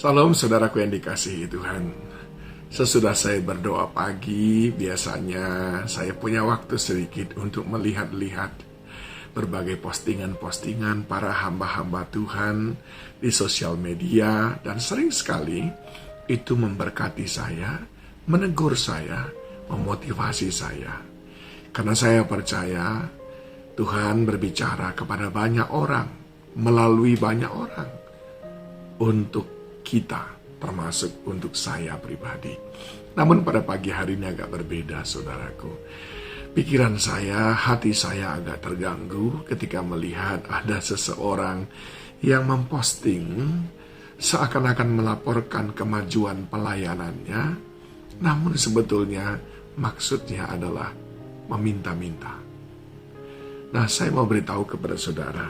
Salam saudaraku yang dikasihi Tuhan. Sesudah saya berdoa pagi, biasanya saya punya waktu sedikit untuk melihat-lihat berbagai postingan-postingan para hamba-hamba Tuhan di sosial media, dan sering sekali itu memberkati saya, menegur saya, memotivasi saya. Karena saya percaya Tuhan berbicara kepada banyak orang, melalui banyak orang, untuk kita, termasuk untuk saya pribadi. Namun pada pagi hari ini agak berbeda, saudaraku. Pikiran saya, hati saya agak terganggu ketika melihat ada seseorang yang memposting seakan-akan melaporkan kemajuan pelayanannya, namun sebetulnya maksudnya adalah meminta-minta. Nah, saya mau beritahu kepada saudara,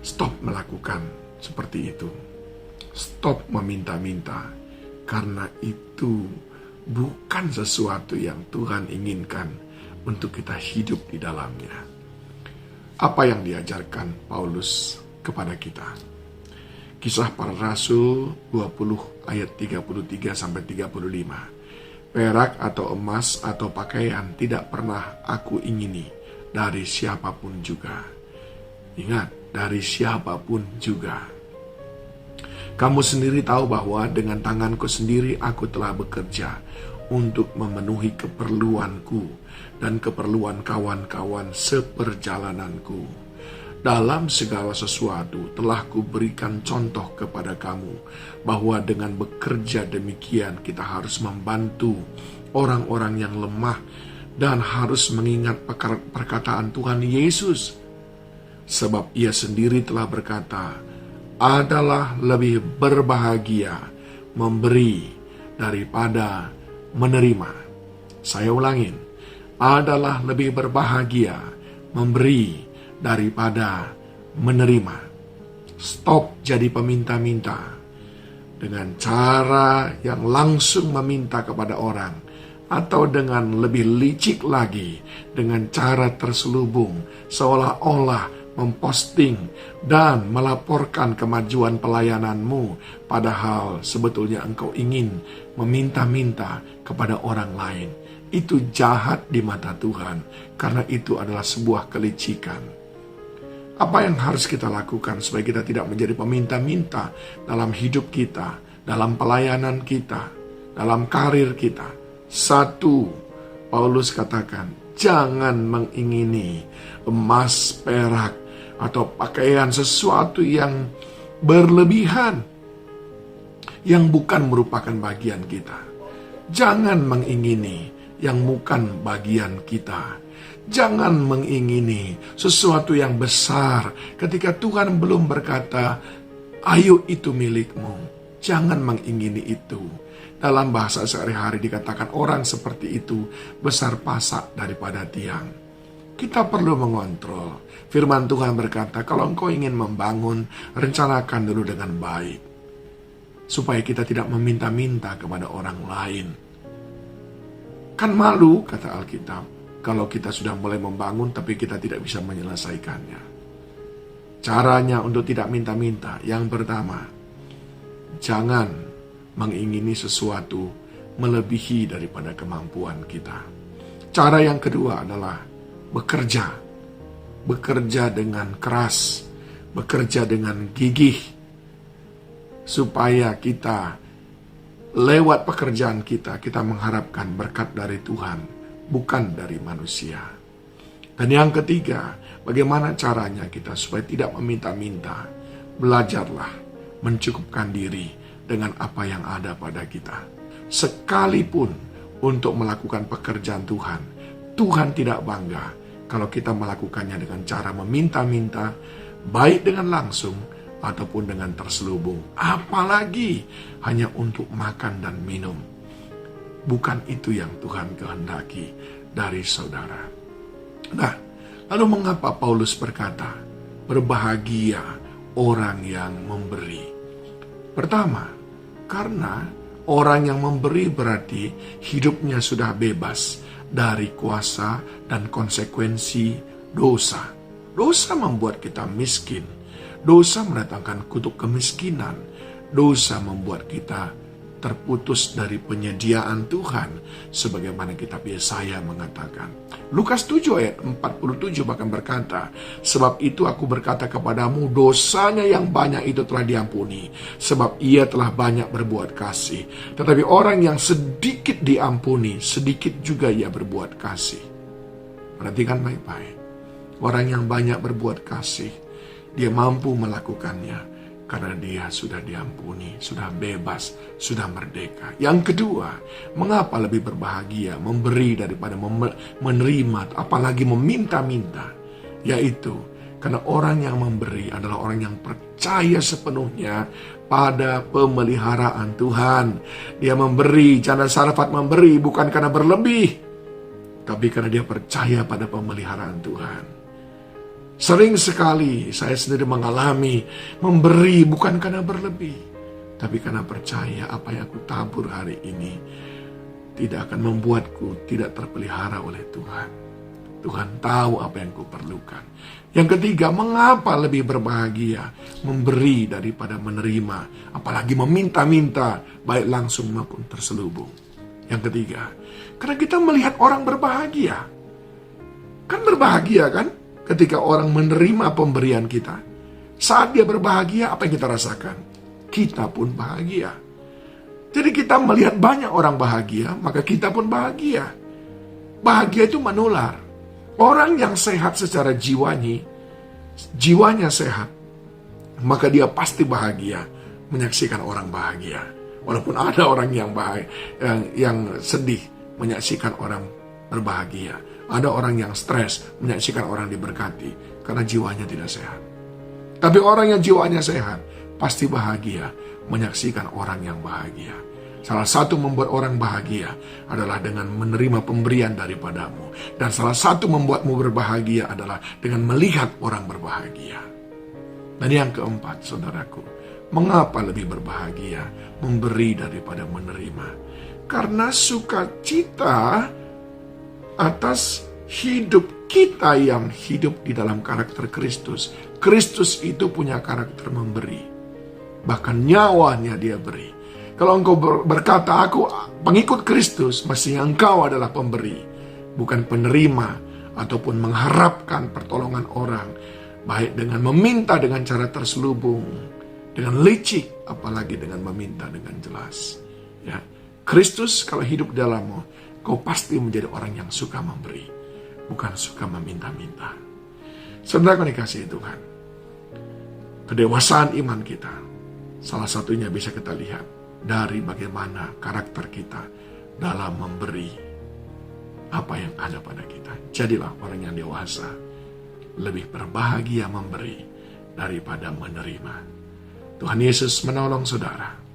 stop melakukan seperti itu. Stop meminta-minta, karena itu bukan sesuatu yang Tuhan inginkan untuk kita hidup di dalamnya. Apa yang diajarkan Paulus kepada kita? Kisah Para Rasul 20 ayat 33-35. Perak atau emas atau pakaian tidak pernah aku ingini dari siapapun juga. Ingat, dari siapapun juga. Kamu sendiri tahu bahwa dengan tanganku sendiri aku telah bekerja untuk memenuhi keperluanku dan keperluan kawan-kawan seperjalananku. Dalam segala sesuatu telah kuberikan contoh kepada kamu bahwa dengan bekerja demikian kita harus membantu orang-orang yang lemah dan harus mengingat perkataan Tuhan Yesus. Sebab ia sendiri telah berkata, adalah lebih berbahagia memberi daripada menerima. Saya ulangin, adalah lebih berbahagia memberi daripada menerima. Stop jadi peminta-minta dengan cara yang langsung meminta kepada orang, atau dengan lebih licik lagi dengan cara terselubung seolah-olah memposting dan melaporkan kemajuan pelayananmu, padahal sebetulnya engkau ingin meminta-minta kepada orang lain. Itu jahat di mata Tuhan, karena itu adalah sebuah kelicikan. Apa yang harus kita lakukan supaya kita tidak menjadi peminta-minta dalam hidup kita, dalam pelayanan kita, dalam karir kita? Satu, Paulus katakan, jangan mengingini emas, perak, atau pakaian, sesuatu yang berlebihan yang bukan merupakan bagian kita. Jangan mengingini yang bukan bagian kita. Jangan mengingini sesuatu yang besar ketika Tuhan belum berkata, ayo itu milikmu. Jangan mengingini itu. Dalam bahasa sehari-hari dikatakan orang seperti itu besar pasak daripada tiang. Kita perlu mengontrol. Firman Tuhan berkata, kalau engkau ingin membangun, rencanakan dulu dengan baik. Supaya kita tidak meminta-minta kepada orang lain. Kan malu, kata Alkitab, kalau kita sudah mulai membangun tapi kita tidak bisa menyelesaikannya. Caranya untuk tidak minta-minta, yang pertama, jangan mengingini sesuatu melebihi daripada kemampuan kita. Cara yang kedua adalah bekerja dengan keras, bekerja dengan gigih, supaya kita lewat pekerjaan kita mengharapkan berkat dari Tuhan, bukan dari manusia. Dan yang ketiga, bagaimana caranya kita supaya tidak meminta-minta? Belajarlah mencukupkan diri dengan apa yang ada pada kita. Sekalipun untuk melakukan pekerjaan Tuhan, Tuhan tidak bangga kalau kita melakukannya dengan cara meminta-minta, baik dengan langsung ataupun dengan terselubung. Apalagi hanya untuk makan dan minum. Bukan itu yang Tuhan kehendaki dari saudara. Nah, lalu mengapa Paulus berkata, berbahagia orang yang memberi? Pertama, karena orang yang memberi berarti hidupnya sudah bebas dari kuasa dan konsekuensi dosa. Dosa membuat kita miskin. Dosa mendatangkan kutuk kemiskinan. dosa membuat kita terputus dari penyediaan Tuhan, sebagaimana kitab Yesaya mengatakan. Lukas 7 ayat 47 bahkan berkata, sebab itu aku berkata kepadamu, dosanya yang banyak itu telah diampuni, sebab ia telah banyak berbuat kasih. Tetapi orang yang sedikit diampuni, sedikit juga ia berbuat kasih. Perhatikan baik-baik. Orang yang banyak berbuat kasih, dia mampu melakukannya karena dia sudah diampuni, sudah bebas, sudah merdeka. Yang kedua, mengapa lebih berbahagia memberi daripada menerima, apalagi meminta-minta? Yaitu karena orang yang memberi adalah orang yang percaya sepenuhnya pada pemeliharaan Tuhan. Dia memberi, Janda Sarfat memberi bukan karena berlebih, tapi karena dia percaya pada pemeliharaan Tuhan. Sering sekali saya sendiri mengalami memberi bukan karena berlebih, tapi karena percaya apa yang aku tabur hari ini tidak akan membuatku tidak terpelihara oleh Tuhan. Tuhan tahu apa yang kuperlukan. Yang ketiga, mengapa lebih berbahagia memberi daripada menerima, apalagi meminta-minta, baik langsung maupun terselubung. Yang ketiga, karena kita melihat orang berbahagia. Kan berbahagia kan? Ketika orang menerima pemberian kita, saat dia berbahagia, apa yang kita rasakan? Kita pun bahagia. Jadi kita melihat banyak orang bahagia, maka kita pun bahagia. Bahagia itu menular. Orang yang sehat secara jiwanya sehat, maka dia pasti bahagia menyaksikan orang bahagia. Walaupun ada orang yang sedih menyaksikan orang berbahagia. Ada orang yang stres menyaksikan orang diberkati karena jiwanya tidak sehat. Tapi orang yang jiwanya sehat pasti bahagia menyaksikan orang yang bahagia. Salah satu membuat orang bahagia adalah dengan menerima pemberian daripadamu. Dan salah satu membuatmu berbahagia adalah dengan melihat orang berbahagia. Dan yang keempat, saudaraku, mengapa lebih berbahagia memberi daripada menerima? Karena sukacita atas hidup kita yang hidup di dalam karakter Kristus. Kristus itu punya karakter memberi. Bahkan nyawanya dia beri. Kalau engkau berkata, aku pengikut Kristus, mestinya engkau adalah pemberi, bukan penerima ataupun mengharapkan pertolongan orang, baik dengan meminta dengan cara terselubung, dengan licik, apalagi dengan meminta dengan jelas. Ya, Kristus kalau hidup dalammu, kau pasti menjadi orang yang suka memberi, bukan suka meminta-minta. Saudara yang dikasihi Tuhan, kedewasaan iman kita, salah satunya bisa kita lihat dari bagaimana karakter kita dalam memberi apa yang ada pada kita. Jadilah orang yang dewasa, lebih berbahagia memberi daripada menerima. Tuhan Yesus menolong saudara.